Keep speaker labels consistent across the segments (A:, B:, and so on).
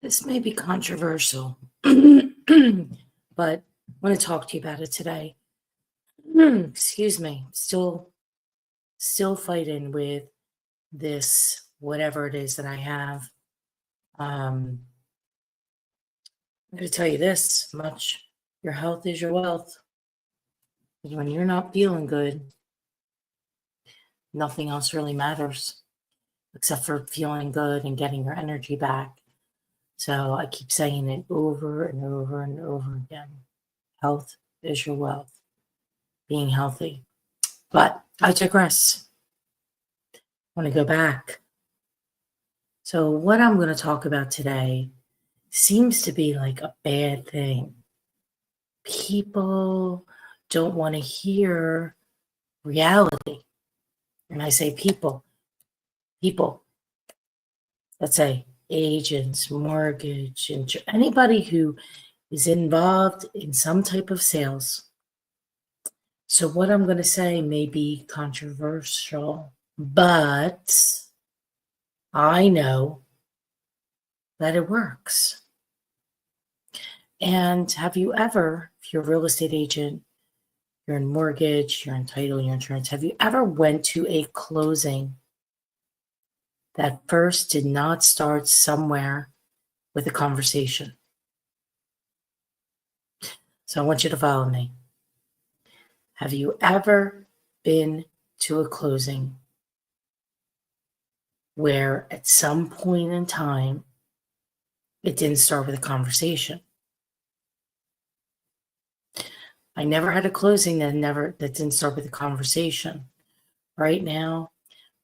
A: This may be controversial, but I want to talk to you about it today. Excuse me. Still fighting with this, whatever it is that I have. I'm going to tell you this much. Your health is your wealth. When you're not feeling good, nothing else really matters except for feeling good and getting your energy back. So I keep saying it over and over and over again. Health is your wealth. Being healthy. But I digress. I want to go back. So what I'm going to talk about today seems to be like a bad thing. People don't want to hear reality. And I say people, let's say agents, mortgage, anybody who is involved in some type of sales. So what I'm going to say may be controversial, but I know that it works. And have you ever, if you're a real estate agent, you're in mortgage, you're in title, you're insurance, have you ever went to a closing that first did not start somewhere with a conversation? So I want you to follow me. Have you ever been to a closing where at some point in time it didn't start with a conversation? I never had a closing that didn't start with a conversation. Right now,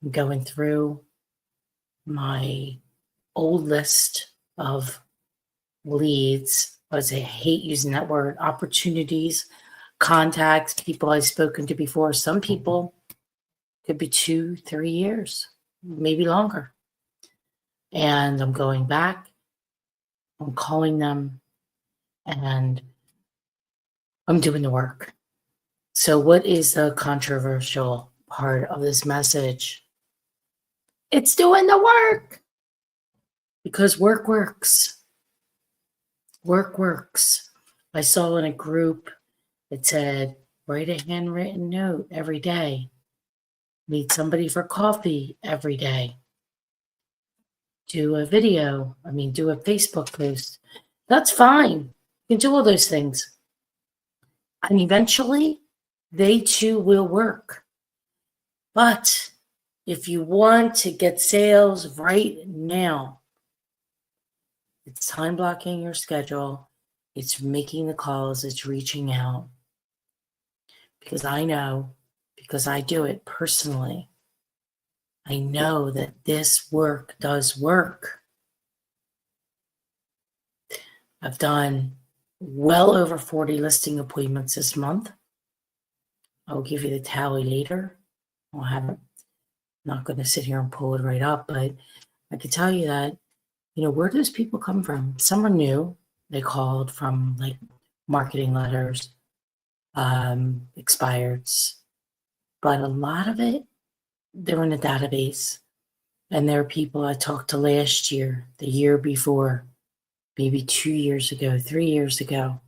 A: I'm going through my old list of leads. I hate using that word. Opportunities, contacts, people I've spoken to before. Some people could be 2-3 years, maybe longer. And I'm going back, I'm calling them, and I'm doing the work. So what is the controversial part of this message? It's doing the work. Because work works. Work works. I saw in a group that said, write a handwritten note every day. Meet somebody for coffee every day. Do a Facebook post. That's fine. You can do all those things. And eventually, they too will work. But if you want to get sales right now, it's time blocking your schedule. It's making the calls. It's reaching out. Because I know, because I do it personally, I know that this work does work. I've done well over 40 listing appointments this month. I'll give you the tally later. I'm not going to sit here and pull it right up, but I can tell you that, where do those people come from? Some are new. They called from like marketing letters, expireds, but a lot of it, they're in a database. And there are people I talked to last year, the year before, maybe 2 years ago, 3 years ago.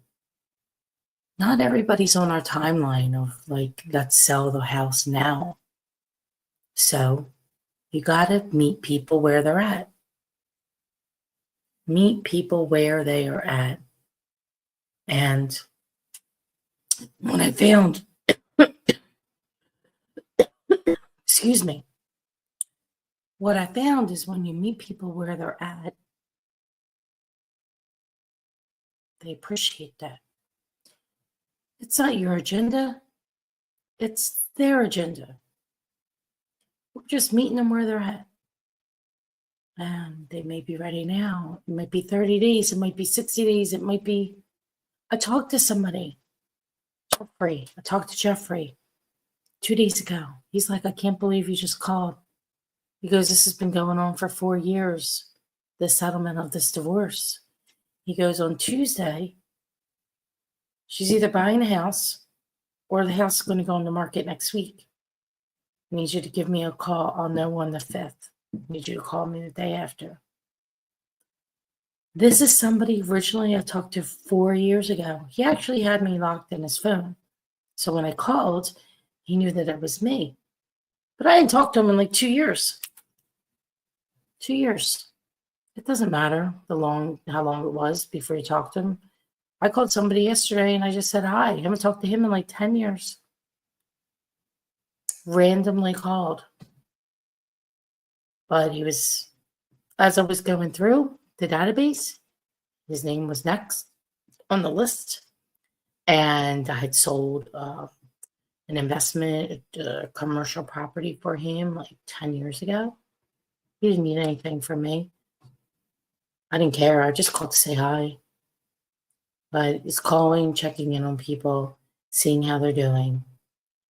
A: Not everybody's on our timeline of like, let's sell the house now. So you got to meet people where they're at. Meet people where they are at. And when I found, excuse me, what I found is when you meet people where they're at, they appreciate that. It's not your agenda. It's their agenda. We're just meeting them where they're at. And they may be ready now. It might be 30 days. It might be 60 days. It might be, I talked to somebody, Jeffrey. I talked to Jeffrey 2 days ago. He's like, I can't believe you just called. He goes, this has been going on for 4 years, the settlement of this divorce. He goes, on Tuesday, she's either buying a house or the house is going to go on the market next week. I need you to give me a call. I'll know on the 5th. I need you to call me the day after. This is somebody originally I talked to 4 years ago. He actually had me locked in his phone. So when I called, he knew that it was me. But I didn't talk to him in like 2 years. 2 years. It doesn't matter how long it was before you talked to him. I called somebody yesterday and I just said hi. I haven't talked to him in like 10 years. Randomly called. But he was, as I was going through the database, his name was next on the list. And I had sold an investment, commercial property for him like 10 years ago. He didn't need anything from me. I didn't care. I just called to say hi. But it's calling, checking in on people, seeing how they're doing,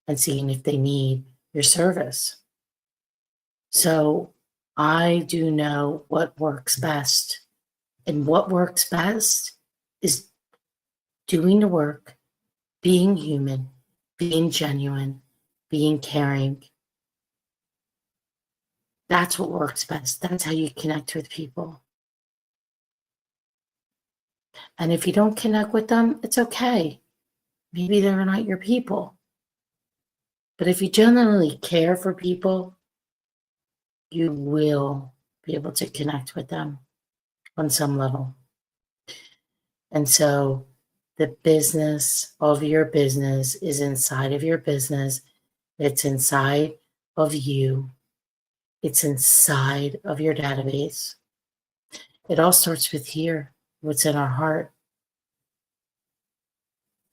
A: and seeing if they need your service. So I do know what works best. And what works best is doing the work, being human, being genuine, being caring. That's what works best. That's how you connect with people. And if you don't connect with them, it's okay. Maybe they're not your people. But if you genuinely care for people, you will be able to connect with them on some level. And so the business of your business is inside of your business. It's inside of you. It's inside of your database. It all starts with here, what's in our heart.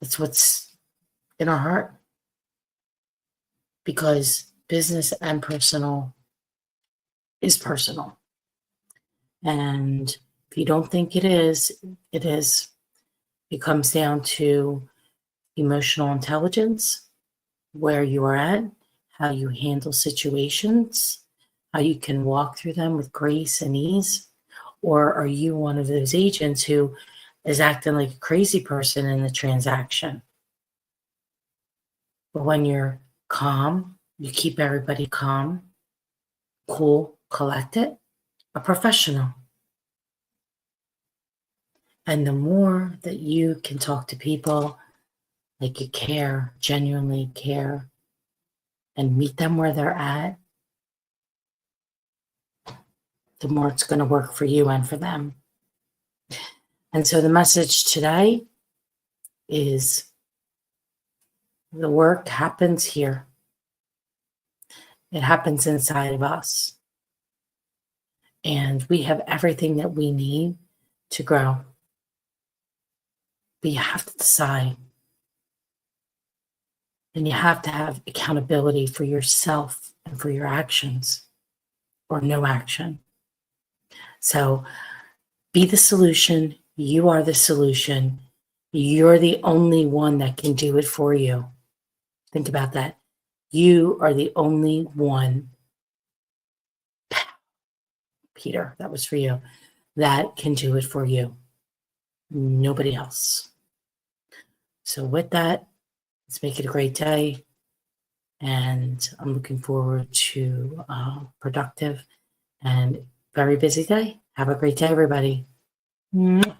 A: It's what's in our heart. Because business and personal is personal. And if you don't think it is, it is. It comes down to emotional intelligence, where you are at, how you handle situations, how you can walk through them with grace and ease. Or are you one of those agents who is acting like a crazy person in the transaction? But when you're calm, you keep everybody calm, cool, collected, a professional. And the more that you can talk to people like you care, genuinely care, and meet them where they're at, the more it's going to work for you and for them. And so the message today is the work happens here. It happens inside of us. And we have everything that we need to grow. But you have to decide. And you have to have accountability for yourself and for your actions, or no action. So be the solution. You are the solution. You're the only one that can do it for you. Think about that. You are the only one, Peter, that was for you, that can do it for you. Nobody else. So with that, let's make it a great day. And I'm looking forward to a productive and very busy day. Have a great day, everybody. Mwah.